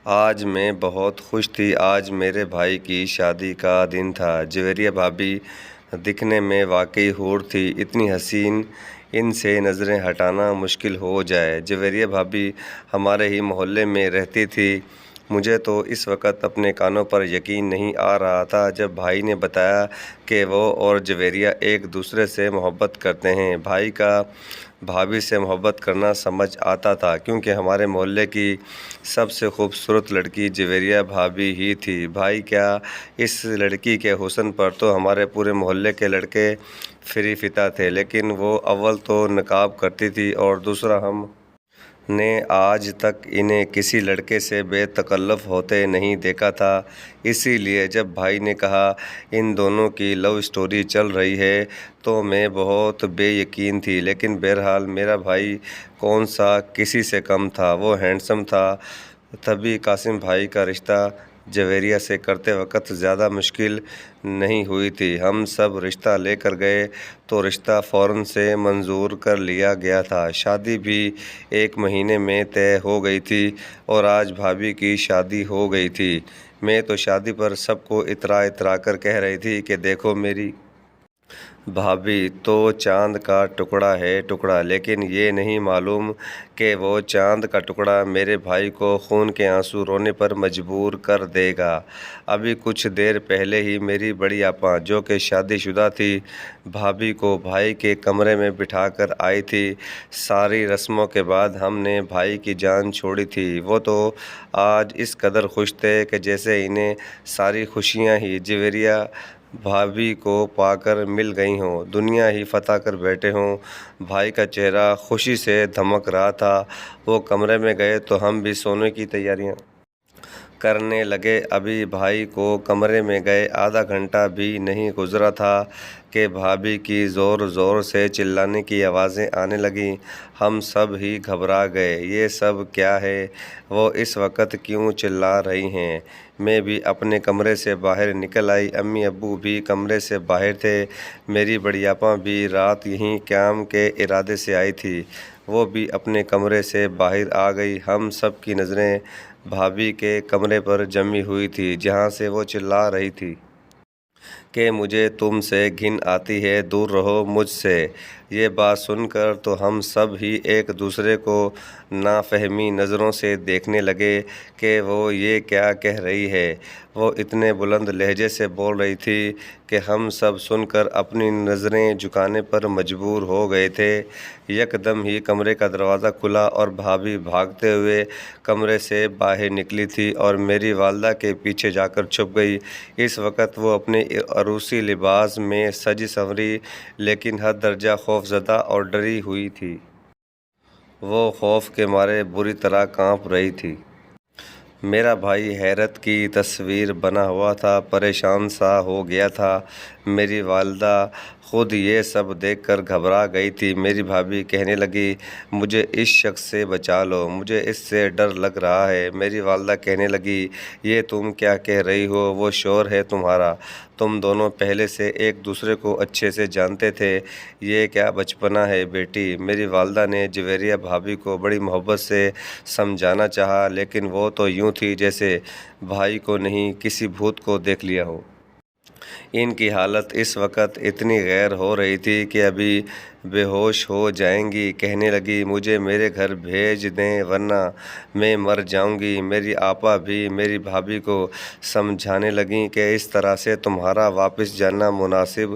آج میں بہت خوش تھی۔ آج میرے بھائی کی شادی کا دن تھا۔ جویریہ بھابھی دکھنے میں واقعی حور تھی، اتنی حسین ان سے نظریں ہٹانا مشکل ہو جائے۔ جویریہ بھابھی ہمارے ہی محلے میں رہتی تھی۔ مجھے تو اس وقت اپنے کانوں پر یقین نہیں آ رہا تھا جب بھائی نے بتایا کہ وہ اور جویریہ ایک دوسرے سے محبت کرتے ہیں۔ بھائی کا بھابھی سے محبت کرنا سمجھ آتا تھا کیونکہ ہمارے محلے کی سب سے خوبصورت لڑکی جویریہ بھابھی ہی تھی۔ بھائی کیا، اس لڑکی کے حسن پر تو ہمارے پورے محلے کے لڑکے فری فدا تھے، لیکن وہ اول تو نقاب کرتی تھی اور دوسرا ہم نے آج تک انہیں کسی لڑکے سے بے تکلف ہوتے نہیں دیکھا تھا۔ اسی لیے جب بھائی نے کہا ان دونوں کی لو سٹوری چل رہی ہے تو میں بہت بے یقین تھی، لیکن بہرحال میرا بھائی کون سا کسی سے کم تھا، وہ ہینڈسم تھا۔ تبھی قاسم بھائی کا رشتہ جویریہ سے کرتے وقت زیادہ مشکل نہیں ہوئی تھی۔ ہم سب رشتہ لے کر گئے تو رشتہ فوراً سے منظور کر لیا گیا تھا۔ شادی بھی 1 مہینے میں طے ہو گئی تھی اور آج بھابھی کی شادی ہو گئی تھی۔ میں تو شادی پر سب کو اترا کر کہہ رہی تھی کہ دیکھو میری بھابھی تو چاند کا ٹکڑا ہے ٹکڑا، لیکن یہ نہیں معلوم کہ وہ چاند کا ٹکڑا میرے بھائی کو خون کے آنسو رونے پر مجبور کر دے گا۔ ابھی کچھ دیر پہلے ہی میری بڑی آپا جو کہ شادی شدہ تھی، بھابھی کو بھائی کے کمرے میں بٹھا کر آئی تھی۔ ساری رسموں کے بعد ہم نے بھائی کی جان چھوڑی تھی۔ وہ تو آج اس قدر خوش تھے کہ جیسے انہیں ساری خوشیاں ہی جویریہ بھابھی کو پا کر مل گئی ہوں، دنیا ہی فتح کر بیٹھے ہوں۔ بھائی کا چہرہ خوشی سے دمک رہا تھا۔ وہ کمرے میں گئے تو ہم بھی سونے کی تیاریاں کرنے لگے۔ ابھی بھائی کو کمرے میں گئے آدھا گھنٹہ بھی نہیں گزرا تھا کہ بھابھی کی زور زور سے چلانے کی آوازیں آنے لگیں۔ ہم سب ہی گھبرا گئے، یہ سب کیا ہے؟ وہ اس وقت کیوں چلا رہی ہیں؟ میں بھی اپنے کمرے سے باہر نکل آئی۔ امی ابو بھی کمرے سے باہر تھے۔ میری بڑی آپا بھی رات یہیں قیام کے ارادے سے آئی تھی، وہ بھی اپنے کمرے سے باہر آ گئی۔ ہم سب کی نظریں بھابھی کے کمرے پر جمی ہوئی تھی جہاں سے وہ چلا رہی تھی کہ مجھے تم سے گھن آتی ہے، دور رہو مجھ سے۔ یہ بات سن کر تو ہم سب ہی ایک دوسرے کو نافہمی نظروں سے دیکھنے لگے کہ وہ یہ کیا کہہ رہی ہے۔ وہ اتنے بلند لہجے سے بول رہی تھی کہ ہم سب سن کر اپنی نظریں جھکانے پر مجبور ہو گئے تھے۔ یکدم ہی کمرے کا دروازہ کھلا اور بھابھی بھاگتے ہوئے کمرے سے باہر نکلی تھی اور میری والدہ کے پیچھے جا کر چھپ گئی۔ اس وقت وہ اپنے عروسی لباس میں سجی سنوری لیکن حد درجہ خوفزدہ اور ڈری ہوئی تھی۔ وہ خوف کے مارے بری طرح کانپ رہی تھی۔ میرا بھائی حیرت کی تصویر بنا ہوا تھا، پریشان سا ہو گیا تھا۔ میری والدہ خود یہ سب دیکھ کر گھبرا گئی تھی۔ میری بھابھی کہنے لگی مجھے اس شخص سے بچا لو، مجھے اس سے ڈر لگ رہا ہے۔ میری والدہ کہنے لگی یہ تم کیا کہہ رہی ہو، وہ شوہر ہے تمہارا، تم دونوں پہلے سے ایک دوسرے کو اچھے سے جانتے تھے، یہ کیا بچپنا ہے بیٹی۔ میری والدہ نے جویریہ بھابھی کو بڑی محبت سے سمجھانا چاہا، لیکن وہ تو یوں تھی جیسے بھائی کو نہیں کسی بھوت کو دیکھ لیا ہو۔ ان کی حالت اس وقت اتنی غیر ہو رہی تھی کہ ابھی بے ہوش ہو جائیں گی۔ کہنے لگی مجھے میرے گھر بھیج دیں ورنہ میں مر جاؤں گی۔ میری آپا بھی میری بھابھی کو سمجھانے لگیں کہ اس طرح سے تمہارا واپس جانا مناسب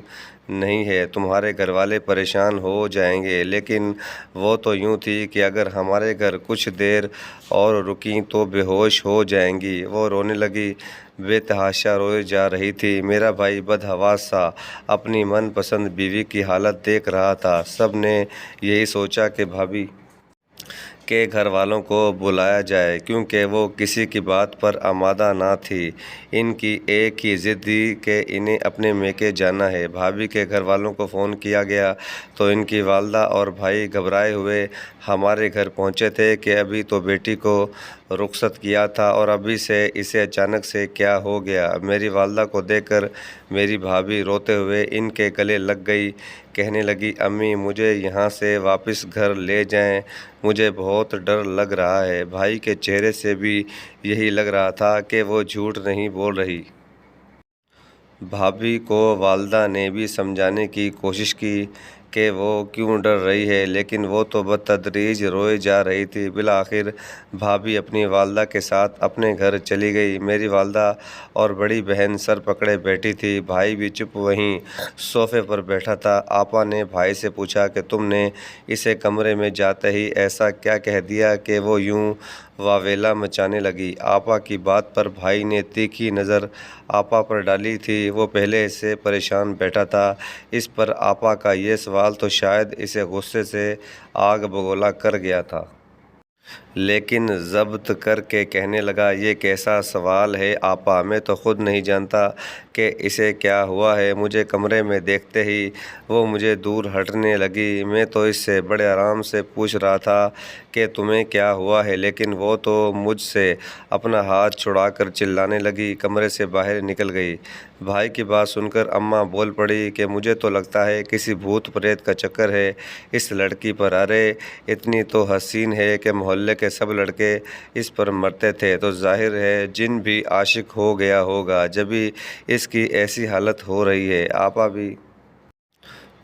نہیں ہے، تمہارے گھر والے پریشان ہو جائیں گے۔ لیکن وہ تو یوں تھی کہ اگر ہمارے گھر کچھ دیر اور رکیں تو بے ہوش ہو جائیں گی۔ وہ رونے لگی، بے تحاشا روئے جا رہی تھی۔ میرا بھائی بدحواس سا اپنی من پسند بیوی کی حالت دیکھ رہا تھا۔ سب نے یہی سوچا کہ بھابھی کے گھر والوں کو بلایا جائے کیونکہ وہ کسی کی بات پر آمادہ نہ تھی۔ ان کی ایک ہی ضد تھی کہ انہیں اپنے میکے جانا ہے۔ بھابھی کے گھر والوں کو فون کیا گیا تو ان کی والدہ اور بھائی گھبرائے ہوئے ہمارے گھر پہنچے تھے کہ ابھی تو بیٹی کو رخصت کیا تھا اور ابھی سے اسے اچانک سے کیا ہو گیا؟ میری والدہ کو دیکھ کر میری بھابھی روتے ہوئے ان کے گلے لگ گئی، کہنے لگی امی مجھے یہاں سے واپس گھر لے جائیں، مجھے بہت ڈر لگ رہا ہے۔ بھائی کے چہرے سے بھی یہی لگ رہا تھا کہ وہ جھوٹ نہیں بول رہی۔ بھابھی کو والدہ نے بھی سمجھانے کی کوشش کی کہ وہ کیوں ڈر رہی ہے، لیکن وہ تو بتدریج روئے جا رہی تھی۔ بالآخر بھابھی اپنی والدہ کے ساتھ اپنے گھر چلی گئی۔ میری والدہ اور بڑی بہن سر پکڑے بیٹھی تھی، بھائی بھی چپ وہیں صوفے پر بیٹھا تھا۔ آپا نے بھائی سے پوچھا کہ تم نے اسے کمرے میں جاتے ہی ایسا کیا کہہ دیا کہ وہ یوں واویلا مچانے لگی؟ آپا کی بات پر بھائی نے تیکھی نظر آپا پر ڈالی تھی۔ وہ پہلے سے پریشان بیٹھا تھا، اس پر آپا کا یہ سوال تو شاید اسے غصے سے آگ بگولا کر گیا تھا۔ لیکن ضبط کر کے کہنے لگا یہ کیسا سوال ہے آپا، میں تو خود نہیں جانتا کہ اسے کیا ہوا ہے۔ مجھے کمرے میں دیکھتے ہی وہ مجھے دور ہٹنے لگی۔ میں تو اس سے بڑے آرام سے پوچھ رہا تھا کہ تمہیں کیا ہوا ہے، لیکن وہ تو مجھ سے اپنا ہاتھ چھڑا کر چلانے لگی، کمرے سے باہر نکل گئی۔ بھائی کی بات سن کر اماں بول پڑی کہ مجھے تو لگتا ہے کسی بھوت پریت کا چکر ہے اس لڑکی پر۔ ارے اتنی تو حسین ہے کہ محلے کے سب لڑکے اس پر مرتے تھے، تو ظاہر ہے جن بھی عاشق ہو گیا ہوگا، جبھی اس کی ایسی حالت ہو رہی ہے۔ آپا بھی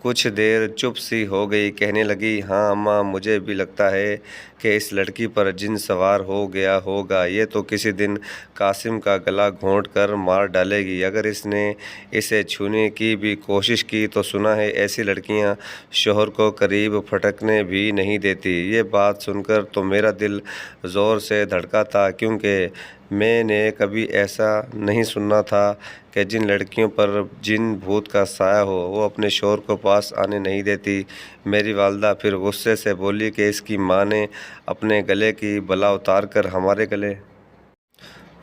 کچھ دیر چپ سی ہو گئی، کہنے لگی ہاں اماں مجھے بھی لگتا ہے کہ اس لڑکی پر جن سوار ہو گیا ہوگا، یہ تو کسی دن قاسم کا گلا گھونٹ کر مار ڈالے گی۔ اگر اس نے اسے چھونے کی بھی کوشش کی تو سنا ہے ایسی لڑکیاں شوہر کو قریب پھٹکنے بھی نہیں دیتی۔ یہ بات سن کر تو میرا دل زور سے دھڑکا تھا، کیونکہ میں نے کبھی ایسا نہیں سنا تھا کہ جن لڑکیوں پر جن بھوت کا سایہ ہو وہ اپنے شوہر کو پاس آنے نہیں دیتی۔ میری والدہ پھر غصے سے بولی کہ اس کی ماں نے اپنے گلے کی بلا اتار کر ہمارے گلے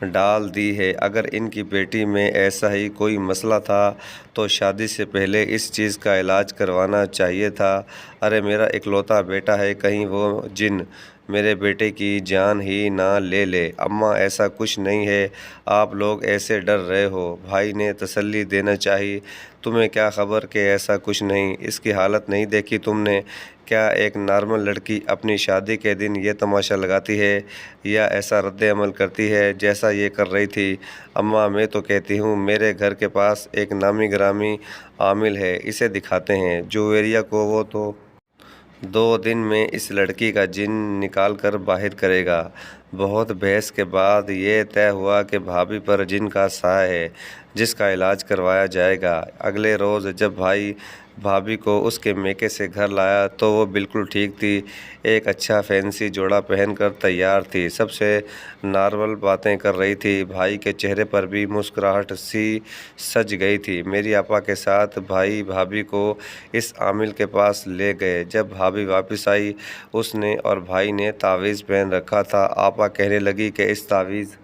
ڈال دی ہے۔ اگر ان کی بیٹی میں ایسا ہی کوئی مسئلہ تھا تو شادی سے پہلے اس چیز کا علاج کروانا چاہیے تھا۔ ارے میرا اکلوتا بیٹا ہے، کہیں وہ جن میرے بیٹے کی جان ہی نہ لے لے۔ اماں ایسا کچھ نہیں ہے، آپ لوگ ایسے ڈر رہے ہو، بھائی نے تسلی دینا چاہی۔ تمہیں کیا خبر کہ ایسا کچھ نہیں، اس کی حالت نہیں دیکھی تم نے؟ کیا ایک نارمل لڑکی اپنی شادی کے دن یہ تماشا لگاتی ہے یا ایسا رد عمل کرتی ہے جیسا یہ کر رہی تھی؟ اماں میں تو کہتی ہوں میرے گھر کے پاس ایک نامی گرامی عامل ہے، اسے دکھاتے ہیں جویریہ کو، وہ تو 2 دن میں اس لڑکی کا جن نکال کر باہر کرے گا۔ بہت بحث کے بعد یہ طے ہوا کہ بھابھی پر جن کا سایہ ہے جس کا علاج کروایا جائے گا۔ اگلے روز جب بھائی بھابھی کو اس کے میکے سے گھر لایا تو وہ بالکل ٹھیک تھی، ایک اچھا فینسی جوڑا پہن کر تیار تھی، سب سے نارمل باتیں کر رہی تھی، بھائی کے چہرے پر بھی مسکراہٹ سی سج گئی تھی۔ میری آپا کے ساتھ بھائی بھابھی کو اس عامل کے پاس لے گئے۔ جب بھابھی واپس آئی اس نے اور بھائی نے تعویذ پہن رکھا تھا۔ آپا کہنے لگی کہ اس تعویذ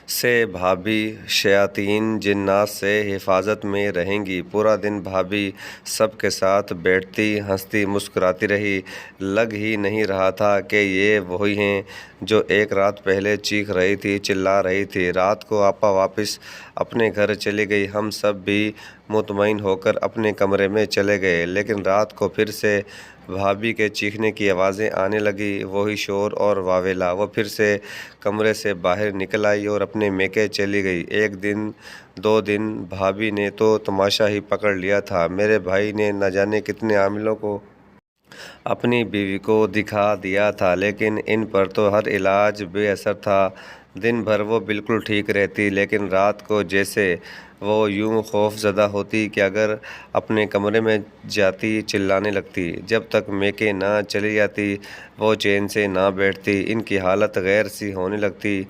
سے بھابھی شیاطین جنات سے حفاظت میں رہیں گی۔ پورا دن بھابھی سب کے ساتھ بیٹھتی، ہنستی، مسکراتی رہی، لگ ہی نہیں رہا تھا کہ یہ وہی ہیں جو ایک رات پہلے چیخ رہی تھی، چلا رہی تھی۔ رات کو آپا واپس اپنے گھر چلی گئی، ہم سب بھی مطمئن ہو کر اپنے کمرے میں چلے گئے، لیکن رات کو پھر سے بھابھی کے چیخنے کی آوازیں آنے لگی، وہی شور اور واویلا۔ وہ پھر سے کمرے سے باہر نکل آئی اور اپنے میکے چلی گئی۔ 1 دن 2 دن بھابھی نے تو تماشا ہی پکڑ لیا تھا۔ میرے بھائی نے نہ جانے کتنے عاملوں کو اپنی بیوی کو دکھا دیا تھا، لیکن ان پر تو ہر علاج بے اثر تھا۔ دن بھر وہ بالکل ٹھیک رہتی، لیکن رات کو جیسے وہ یوں خوف زدہ ہوتی کہ اگر اپنے کمرے میں جاتی چلانے لگتی۔ جب تک میکے نہ چلی جاتی وہ چین سے نہ بیٹھتی، ان کی حالت غیر سی ہونے لگتی،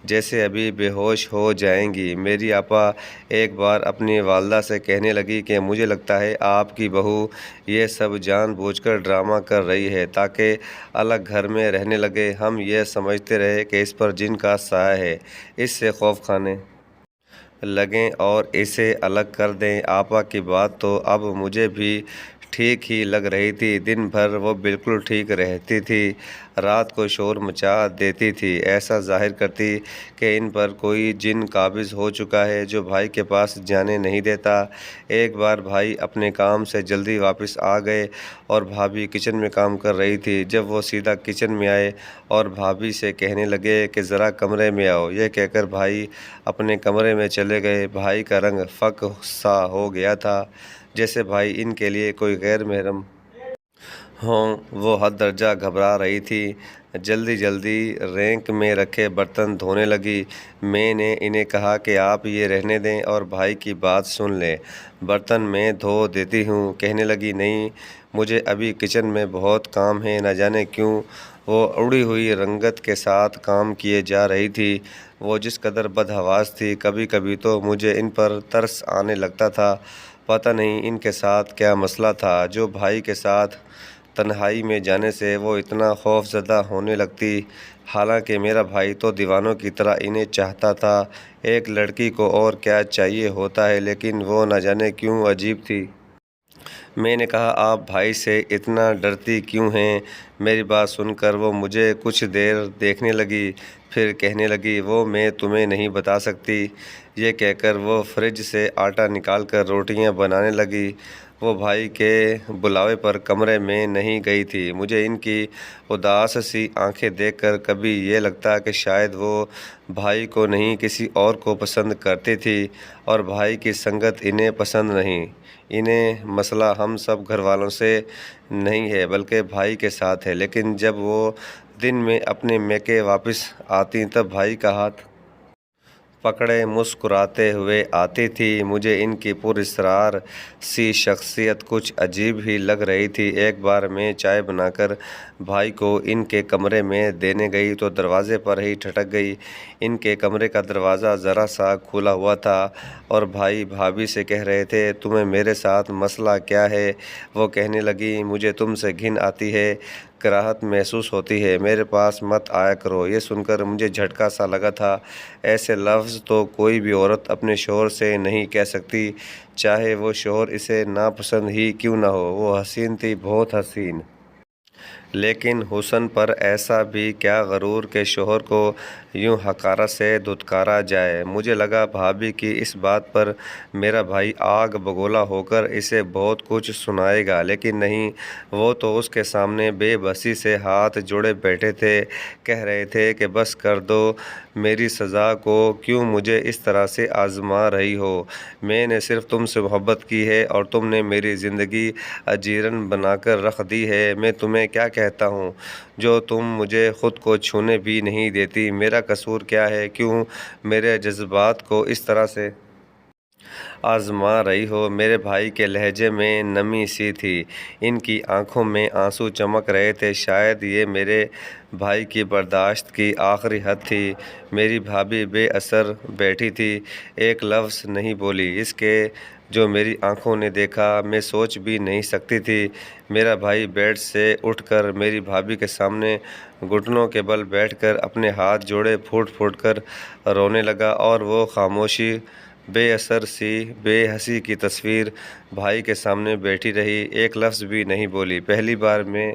جیسے ابھی بے ہوش ہو جائیں گی۔ میری آپا ایک بار اپنی والدہ سے کہنے لگی کہ مجھے لگتا ہے آپ کی بہو یہ سب جان بوجھ کر ڈرامہ کر رہی ہے تاکہ الگ گھر میں رہنے لگے، ہم یہ سمجھتے رہے کہ اس پر جن کا سایہ ہے، اس سے خوف کھانے لگیں اور اسے الگ کر دیں۔ آپا کی بات تو اب مجھے بھی ٹھیک ہی لگ رہی تھی، دن بھر وہ بالکل ٹھیک رہتی تھی، رات کو شور مچا دیتی تھی، ایسا ظاہر کرتی کہ ان پر کوئی جن قابض ہو چکا ہے جو بھائی کے پاس جانے نہیں دیتا۔ ایک بار بھائی اپنے کام سے جلدی واپس آ گئے اور بھابھی کچن میں کام کر رہی تھی۔ جب وہ سیدھا کچن میں آئے اور بھابھی سے کہنے لگے کہ ذرا کمرے میں آؤ، یہ کہہ کر بھائی اپنے کمرے میں چلے گئے۔ بھائی کا رنگ فک سا ہو گیا تھا، جیسے بھائی ان کے لیے کوئی غیر محرم ہوں۔ وہ حد درجہ گھبرا رہی تھی، جلدی جلدی رینک میں رکھے برتن دھونے لگی۔ میں نے انہیں کہا کہ آپ یہ رہنے دیں اور بھائی کی بات سن لیں، برتن میں دھو دیتی ہوں۔ کہنے لگی نہیں، مجھے ابھی کچن میں بہت کام ہے۔ نہ جانے کیوں وہ اڑی ہوئی رنگت کے ساتھ کام کیے جا رہی تھی، وہ جس قدر بدحواس تھی، کبھی کبھی تو مجھے ان پر ترس آنے لگتا تھا۔ پتہ نہیں ان کے ساتھ کیا مسئلہ تھا جو بھائی کے ساتھ تنہائی میں جانے سے وہ اتنا خوف زدہ ہونے لگتی، حالانکہ میرا بھائی تو دیوانوں کی طرح انہیں چاہتا تھا۔ ایک لڑکی کو اور کیا چاہیے ہوتا ہے، لیکن وہ نہ جانے کیوں عجیب تھی۔ میں نے کہا آپ بھائی سے اتنا ڈرتی کیوں ہیں؟ میری بات سن کر وہ مجھے کچھ دیر دیکھنے لگی، پھر کہنے لگی وہ میں تمہیں نہیں بتا سکتی۔ یہ کہہ کر وہ فریج سے آٹا نکال کر روٹیاں بنانے لگی۔ وہ بھائی کے بلاوے پر کمرے میں نہیں گئی تھی۔ مجھے ان کی اداس سی آنکھیں دیکھ کر کبھی یہ لگتا کہ شاید وہ بھائی کو نہیں کسی اور کو پسند کرتی تھی، اور بھائی کی سنگت انہیں پسند نہیں۔ انہیں مسئلہ ہم سب گھر والوں سے نہیں ہے بلکہ بھائی کے ساتھ ہے۔ لیکن جب وہ دن میں اپنے میکے واپس آتی تب بھائی کا ہاتھ پکڑے مسکراتے ہوئے آتی تھی۔ مجھے ان کی پراسرار سی شخصیت کچھ عجیب ہی لگ رہی تھی۔ ایک بار میں چائے بنا کر بھائی کو ان کے کمرے میں دینے گئی تو دروازے پر ہی ٹھٹک گئی۔ ان کے کمرے کا دروازہ ذرا سا کھلا ہوا تھا اور بھائی بھابھی سے کہہ رہے تھے تمہیں میرے ساتھ مسئلہ کیا ہے؟ وہ کہنے لگی مجھے تم سے گھن آتی ہے، کراہت محسوس ہوتی ہے، میرے پاس مت آیا کرو۔ یہ سن کر مجھے جھٹکا سا لگا تھا۔ ایسے لفظ تو کوئی بھی عورت اپنے شوہر سے نہیں کہہ سکتی، چاہے وہ شوہر اسے ناپسند ہی کیوں نہ ہو۔ وہ حسین تھی، بہت حسین، لیکن حسن پر ایسا بھی کیا غرور کہ شوہر کو یوں حقارت سے دھتکارا جائے۔ مجھے لگا بھابھی کی اس بات پر میرا بھائی آگ بگولا ہو کر اسے بہت کچھ سنائے گا، لیکن نہیں، وہ تو اس کے سامنے بے بسی سے ہاتھ جوڑے بیٹھے تھے، کہہ رہے تھے کہ بس کر دو میری سزا کو، کیوں مجھے اس طرح سے آزما رہی ہو؟ میں نے صرف تم سے محبت کی ہے اور تم نے میری زندگی اجیرن بنا کر رکھ دی ہے۔ میں تمہیں کیا کہتا ہوں جو تم مجھے خود کو چھونے بھی نہیں دیتی؟ میرا قصور کیا ہے؟ کیوں میرے جذبات کو اس طرح سے آزما رہی ہو؟ میرے بھائی کے لہجے میں نمی سی تھی، ان کی آنکھوں میں آنسو چمک رہے تھے۔ شاید یہ میرے بھائی کی برداشت کی آخری حد تھی۔ میری بھابھی بے اثر بیٹھی تھی، ایک لفظ نہیں بولی۔ اس کے جو میری آنکھوں نے دیکھا میں سوچ بھی نہیں سکتی تھی۔ میرا بھائی بیڈ سے اٹھ کر میری بھابھی کے سامنے گھٹنوں کے بل بیٹھ کر اپنے ہاتھ جوڑے پھوٹ پھوٹ کر رونے لگا، اور وہ خاموشی بے اثر سی بے حسی کی تصویر بھائی کے سامنے بیٹھی رہی، ایک لفظ بھی نہیں بولی۔ پہلی بار میں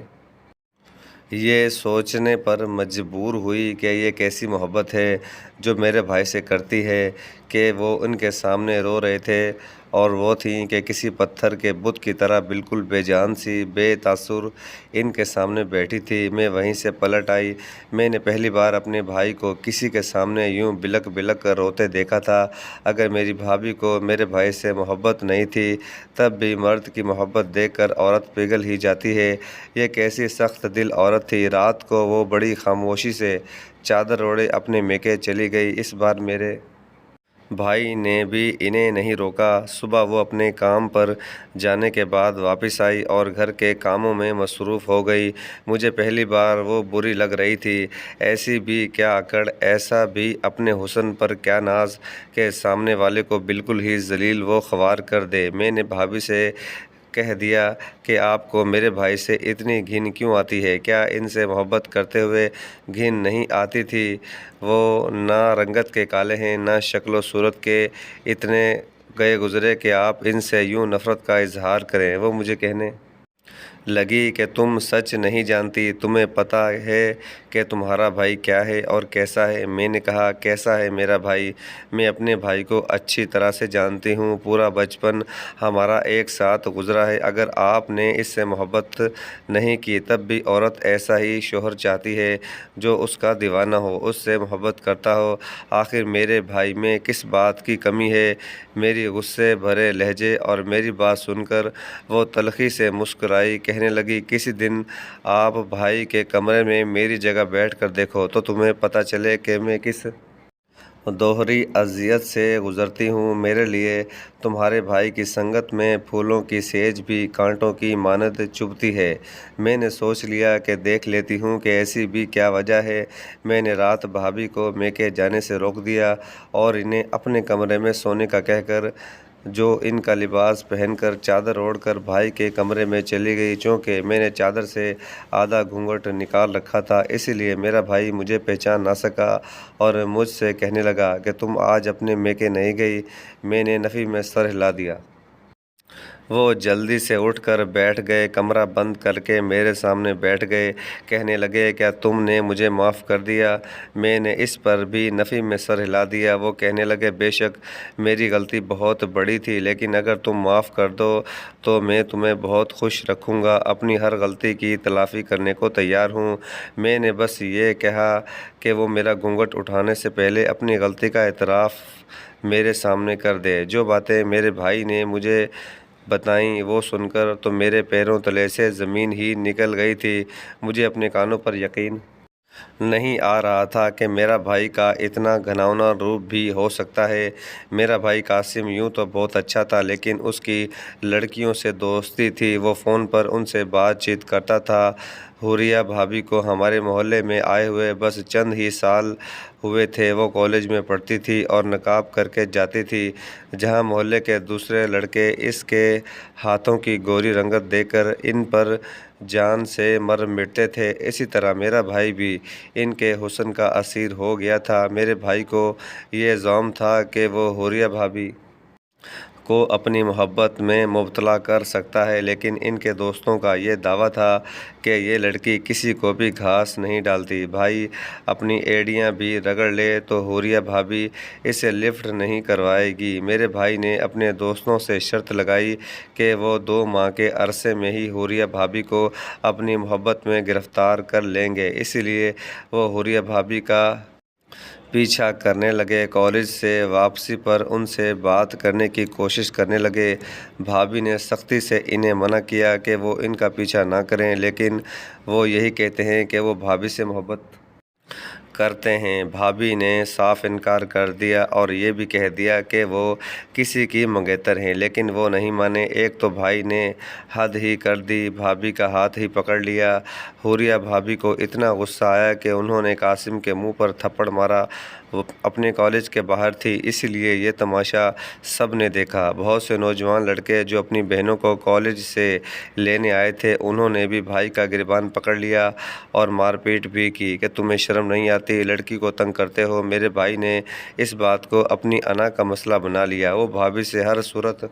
یہ سوچنے پر مجبور ہوئی کہ یہ کیسی محبت ہے جو میرے بھائی سے کرتی ہے کہ وہ ان کے سامنے رو رہے تھے اور وہ تھیں کہ کسی پتھر کے بت کی طرح بالکل بے جان سی بے تاثر ان کے سامنے بیٹھی تھی۔ میں وہیں سے پلٹ آئی۔ میں نے پہلی بار اپنے بھائی کو کسی کے سامنے یوں بلک بلک کر روتے دیکھا تھا۔ اگر میری بھابھی کو میرے بھائی سے محبت نہیں تھی تب بھی مرد کی محبت دیکھ کر عورت پگھل ہی جاتی ہے۔ یہ کیسی سخت دل عورت تھی۔ رات کو وہ بڑی خاموشی سے چادر اوڑھے اپنے میکے چلی گئی۔ اس بار میرے بھائی نے بھی انہیں نہیں روکا۔ صبح وہ اپنے کام پر جانے کے بعد واپس آئی اور گھر کے کاموں میں مصروف ہو گئی۔ مجھے پہلی بار وہ بری لگ رہی تھی۔ ایسی بھی کیا اکڑ، ایسا بھی اپنے حسن پر کیا ناز کہ سامنے والے کو بالکل ہی ذلیل و خوار کر دے۔ میں نے بھابھی سے کہہ دیا کہ آپ کو میرے بھائی سے اتنی گھن کیوں آتی ہے؟ کیا ان سے محبت کرتے ہوئے گھن نہیں آتی تھی؟ وہ نہ رنگت کے کالے ہیں، نہ شکل و صورت کے اتنے گئے گزرے کہ آپ ان سے یوں نفرت کا اظہار کریں۔ وہ مجھے کہنے لگی کہ تم سچ نہیں جانتی، تمہیں پتہ ہے کہ تمہارا بھائی کیا ہے اور کیسا ہے؟ میں نے کہا، کیسا ہے میرا بھائی؟ میں اپنے بھائی کو اچھی طرح سے جانتی ہوں، پورا بچپن ہمارا ایک ساتھ گزرا ہے۔ اگر آپ نے اس سے محبت نہیں کی تب بھی عورت ایسا ہی شوہر چاہتی ہے جو اس کا دیوانہ ہو، اس سے محبت کرتا ہو۔ آخر میرے بھائی میں کس بات کی کمی ہے؟ میری غصے بھرے لہجے اور میری بات سن کر وہ تلخی سے مسکرائی، کہنے لگی، کسی دن آپ بھائی کے کمرے میں میری جگہ بیٹھ کر دیکھو تو تمہیں پتہ چلے کہ میں کس دوہری اذیت سے گزرتی ہوں۔ میرے لیے تمہارے بھائی کی سنگت میں پھولوں کی سیج بھی کانٹوں کی مانند چبھتی ہے۔ میں نے سوچ لیا کہ دیکھ لیتی ہوں کہ ایسی بھی کیا وجہ ہے۔ میں نے رات بھابھی کو میکے جانے سے روک دیا اور انہیں اپنے کمرے میں سونے کا کہہ کر جو ان کا لباس پہن کر چادر اوڑھ کر بھائی کے کمرے میں چلی گئی۔ چونکہ میں نے چادر سے آدھا گھونگھٹ نکال رکھا تھا، اسی لیے میرا بھائی مجھے پہچان نہ سکا اور مجھ سے کہنے لگا کہ تم آج اپنے میکے نہیں گئی؟ میں نے نفی میں سر ہلا دیا۔ وہ جلدی سے اٹھ کر بیٹھ گئے، کمرہ بند کر کے میرے سامنے بیٹھ گئے، کہنے لگے، کیا تم نے مجھے معاف کر دیا؟ میں نے اس پر بھی نفی میں سر ہلا دیا۔ وہ کہنے لگے، بے شک میری غلطی بہت بڑی تھی، لیکن اگر تم معاف کر دو تو میں تمہیں بہت خوش رکھوں گا، اپنی ہر غلطی کی تلافی کرنے کو تیار ہوں۔ میں نے بس یہ کہا کہ وہ میرا گھونگھٹ اٹھانے سے پہلے اپنی غلطی کا اعتراف میرے سامنے کر دے۔ جو باتیں میرے بھائی نے مجھے بتائیں وہ سن کر تو میرے پیروں تلے سے زمین ہی نکل گئی تھی۔ مجھے اپنے کانوں پر یقین نہیں آ رہا تھا کہ میرا بھائی کا اتنا گھناؤنا روپ بھی ہو سکتا ہے۔ میرا بھائی قاسم یوں تو بہت اچھا تھا، لیکن اس کی لڑکیوں سے دوستی تھی، وہ فون پر ان سے بات چیت کرتا تھا۔ حوریہ بھابھی کو ہمارے محلے میں آئے ہوئے بس چند ہی سال ہوئے تھے۔ وہ کالج میں پڑھتی تھی اور نقاب کر کے جاتی تھی۔ جہاں محلے کے دوسرے لڑکے اس کے ہاتھوں کی گوری رنگت دیکھ کر ان پر جان سے مر مٹتے تھے، اسی طرح میرا بھائی بھی ان کے حسن کا اسیر ہو گیا تھا۔ میرے بھائی کو یہ زعم تھا کہ وہ حوریہ بھابھی کو اپنی محبت میں مبتلا کر سکتا ہے، لیکن ان کے دوستوں کا یہ دعویٰ تھا کہ یہ لڑکی کسی کو بھی گھاس نہیں ڈالتی۔ بھائی اپنی ایڑیاں بھی رگڑ لے تو حوریہ بھابھی اسے لفٹ نہیں کروائے گی۔ میرے بھائی نے اپنے دوستوں سے شرط لگائی کہ وہ 2 ماہ کے عرصے میں ہی حوریہ بھابھی کو اپنی محبت میں گرفتار کر لیں گے، اسی لیے وہ حوریہ بھابھی کا پیچھا کرنے لگے۔ کالج سے واپسی پر ان سے بات کرنے کی کوشش کرنے لگے۔ بھابھی نے سختی سے انہیں منع کیا کہ وہ ان کا پیچھا نہ کریں، لیکن وہ یہی کہتے ہیں کہ وہ بھابھی سے محبت کرتے ہیں۔ بھابھی نے صاف انکار کر دیا اور یہ بھی کہہ دیا کہ وہ کسی کی منگیتر ہیں، لیکن وہ نہیں مانے۔ ایک تو بھائی نے حد ہی کر دی، بھابھی کا ہاتھ ہی پکڑ لیا۔ حوریہ بھابھی کو اتنا غصہ آیا کہ انہوں نے قاسم کے منہ پر تھپڑ مارا۔ وہ اپنے کالج کے باہر تھی، اسی لیے یہ تماشا سب نے دیکھا۔ بہت سے نوجوان لڑکے جو اپنی بہنوں کو کالج سے لینے آئے تھے، انہوں نے بھی بھائی کا گریبان پکڑ لیا اور مار پیٹ بھی کی کہ تمہیں شرم نہیں آتی، لڑکی کو تنگ کرتے ہو۔ میرے بھائی نے اس بات کو اپنی انا کا مسئلہ بنا لیا۔ وہ بھابھی سے ہر صورت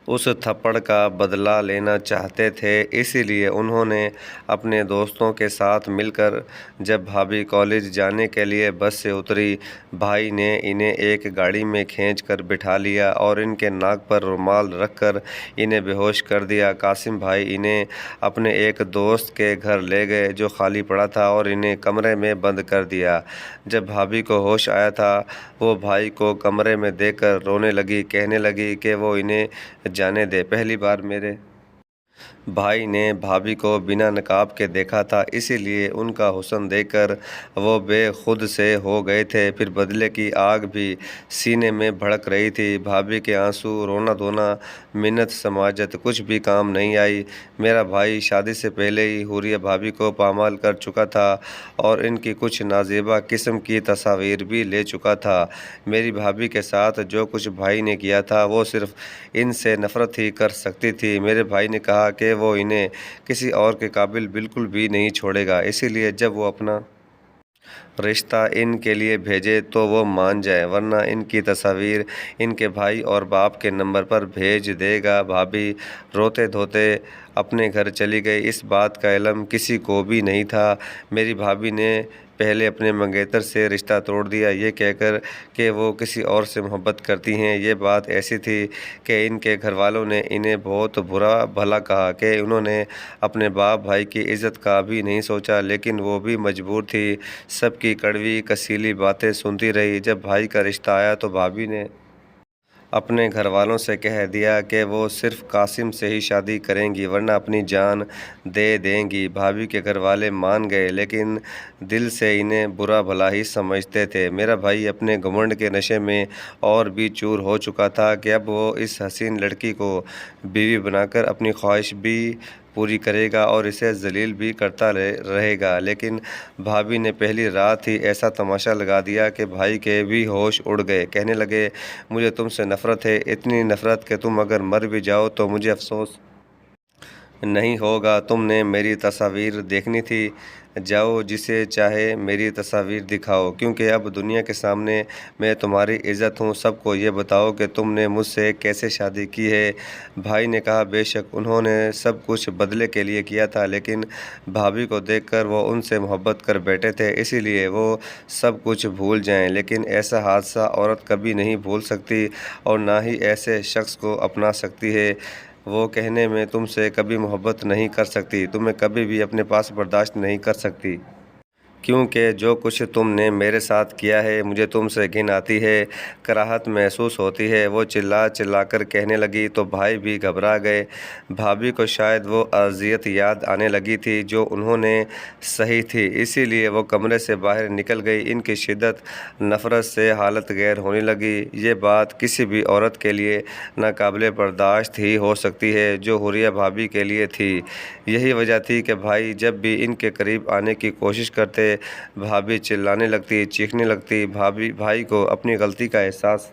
اس تھپڑ کا بدلہ لینا چاہتے تھے، اسی لیے انہوں نے اپنے دوستوں کے ساتھ مل کر جب بھابھی کالج جانے کے لیے بس سے اتری، بھائی نے انہیں ایک گاڑی میں کھینچ کر بٹھا لیا اور ان کے ناک پر رومال رکھ کر انہیں بے ہوش کر دیا۔ قاسم بھائی انہیں اپنے ایک دوست کے گھر لے گئے جو خالی پڑا تھا اور انہیں کمرے میں بند کر دیا۔ جب بھابھی کو ہوش آیا تھا، وہ بھائی کو کمرے میں دیکھ کر رونے لگی، کہنے لگی کہ وہ انہیں جانے دے۔ پہلی بار میرے بھائی نے بھابھی کو بنا نقاب کے دیکھا تھا، اسی لیے ان کا حسن دیکھ کر وہ بے خود سے ہو گئے تھے۔ پھر بدلے کی آگ بھی سینے میں بھڑک رہی تھی۔ بھابھی کے آنسو، رونا دھونا، منت سماجت کچھ بھی کام نہیں آئی۔ میرا بھائی شادی سے پہلے ہی حوریہ بھابھی کو پامال کر چکا تھا اور ان کی کچھ نازیبا قسم کی تصاویر بھی لے چکا تھا۔ میری بھابھی کے ساتھ جو کچھ بھائی نے کیا تھا وہ صرف ان سے نفرت ہی کر سکتی تھی۔ میرے بھائی نے کہا کہ وہ انہیں کسی اور کے قابل بالکل بھی نہیں چھوڑے گا، اسی لیے جب وہ اپنا رشتہ ان کے لیے بھیجے تو وہ مان جائیں، ورنہ ان کی تصاویر ان کے بھائی اور باپ کے نمبر پر بھیج دے گا۔ بھابھی روتے دھوتے اپنے گھر چلی گئی۔ اس بات کا علم کسی کو بھی نہیں تھا۔ میری بھابھی نے پہلے اپنے منگیتر سے رشتہ توڑ دیا، یہ کہہ کر کہ وہ کسی اور سے محبت کرتی ہیں۔ یہ بات ایسی تھی کہ ان کے گھر والوں نے انہیں بہت برا بھلا کہا کہ انہوں نے اپنے باپ بھائی کی عزت کا بھی نہیں سوچا، لیکن وہ بھی مجبور تھی۔ سب کی کڑوی کسیلی باتیں سنتی رہی۔ جب بھائی کا رشتہ آیا تو بھابھی نے اپنے گھر والوں سے کہہ دیا کہ وہ صرف قاسم سے ہی شادی کریں گی، ورنہ اپنی جان دے دیں گی۔ بھابھی کے گھر والے مان گئے، لیکن دل سے انہیں برا بھلا ہی سمجھتے تھے۔ میرا بھائی اپنے گھمنڈ کے نشے میں اور بھی چور ہو چکا تھا کہ اب وہ اس حسین لڑکی کو بیوی بنا کر اپنی خواہش بھی پوری کرے گا اور اسے ذلیل بھی کرتا رہے گا۔ لیکن بھابھی نے پہلی رات ہی ایسا تماشا لگا دیا کہ بھائی کے بھی ہوش اڑ گئے۔ کہنے لگے، مجھے تم سے نفرت ہے، اتنی نفرت کہ تم اگر مر بھی جاؤ تو مجھے افسوس نہیں ہوگا۔ تم نے میری تصاویر دیکھنی تھی، جاؤ جسے چاہے میری تصاویر دکھاؤ، کیونکہ اب دنیا کے سامنے میں تمہاری عزت ہوں۔ سب کو یہ بتاؤ کہ تم نے مجھ سے کیسے شادی کی ہے۔ بھائی نے کہا، بے شک انہوں نے سب کچھ بدلے کے لیے کیا تھا، لیکن بھابھی کو دیکھ کر وہ ان سے محبت کر بیٹھے تھے، اسی لیے وہ سب کچھ بھول جائیں۔ لیکن ایسا حادثہ عورت کبھی نہیں بھول سکتی اور نہ ہی ایسے شخص کو اپنا سکتی ہے۔ وہ کہنے میں تم سے کبھی محبت نہیں کر سکتی، تمہیں کبھی بھی اپنے پاس برداشت نہیں کر سکتی، کیونکہ جو کچھ تم نے میرے ساتھ کیا ہے مجھے تم سے گھن آتی ہے، کراہت محسوس ہوتی ہے۔ وہ چلا چلا کر کہنے لگی تو بھائی بھی گھبرا گئے۔ بھابھی کو شاید وہ اذیت یاد آنے لگی تھی جو انہوں نے سہی تھی، اسی لیے وہ کمرے سے باہر نکل گئی۔ ان کی شدت نفرت سے حالت غیر ہونے لگی۔ یہ بات کسی بھی عورت کے لیے ناقابل برداشت ہی ہو سکتی ہے جو حوریہ بھابھی کے لیے تھی۔ یہی وجہ تھی کہ بھائی جب بھی ان کے قریب آنے کی کوشش کرتے، بھابھی چلانے لگتی، چیخنے لگتی۔ بھائی کو اپنی غلطی کا احساس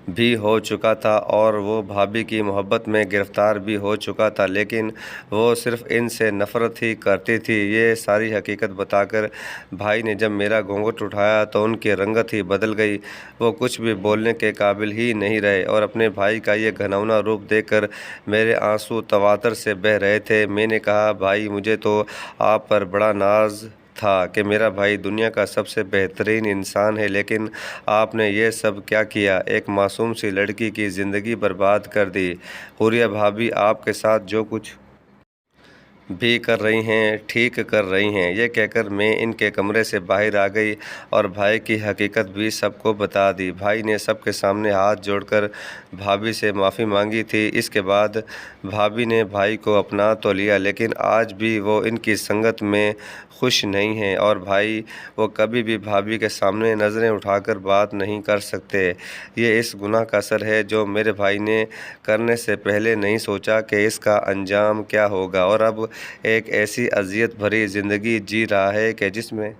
بھی ہو چکا تھا اور وہ بھابھی کی محبت میں گرفتار بھی ہو چکا تھا، لیکن وہ صرف ان سے نفرت ہی کرتی تھی۔ یہ ساری حقیقت بتا کر بھائی نے جب میرا گھونگھٹ اٹھایا تو ان کی رنگت ہی بدل گئی، وہ کچھ بھی بولنے کے قابل ہی نہیں رہے اور اپنے بھائی کا یہ گھناؤنا روپ دیکھ کر میرے آنسو تواتر سے بہہ رہے تھے۔ میں نے کہا، بھائی مجھے تو آپ پر بڑا ناز تھا کہ میرا بھائی دنیا کا سب سے بہترین انسان ہے، لیکن آپ نے یہ سب کیا کیا؟ ایک معصوم سی لڑکی کی زندگی برباد کر دی۔ حوریہ بھابھی آپ کے ساتھ جو کچھ بھی کر رہی ہیں ٹھیک کر رہی ہیں، یہ کہہ کر میں ان کے کمرے سے باہر آ گئی اور بھائی کی حقیقت بھی سب کو بتا دی۔ بھائی نے سب کے سامنے ہاتھ جوڑ کر بھابھی سے معافی مانگی تھی۔ اس کے بعد بھابھی نے بھائی کو اپنا تو لیا، لیکن آج بھی وہ ان کی سنگت میں خوش نہیں ہیں اور بھائی وہ کبھی بھی بھابھی کے سامنے نظریں اٹھا کر بات نہیں کر سکتے۔ یہ اس گناہ کا اثر ہے جو میرے بھائی نے کرنے سے پہلے نہیں سوچا کہ اس کا انجام کیا ہوگا، اور اب ایک ایسی اذیت بھری زندگی جی رہا ہے کہ جس میں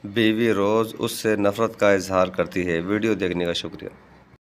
بیوی روز اس سے نفرت کا اظہار کرتی ہے۔ ویڈیو دیکھنے کا شکریہ۔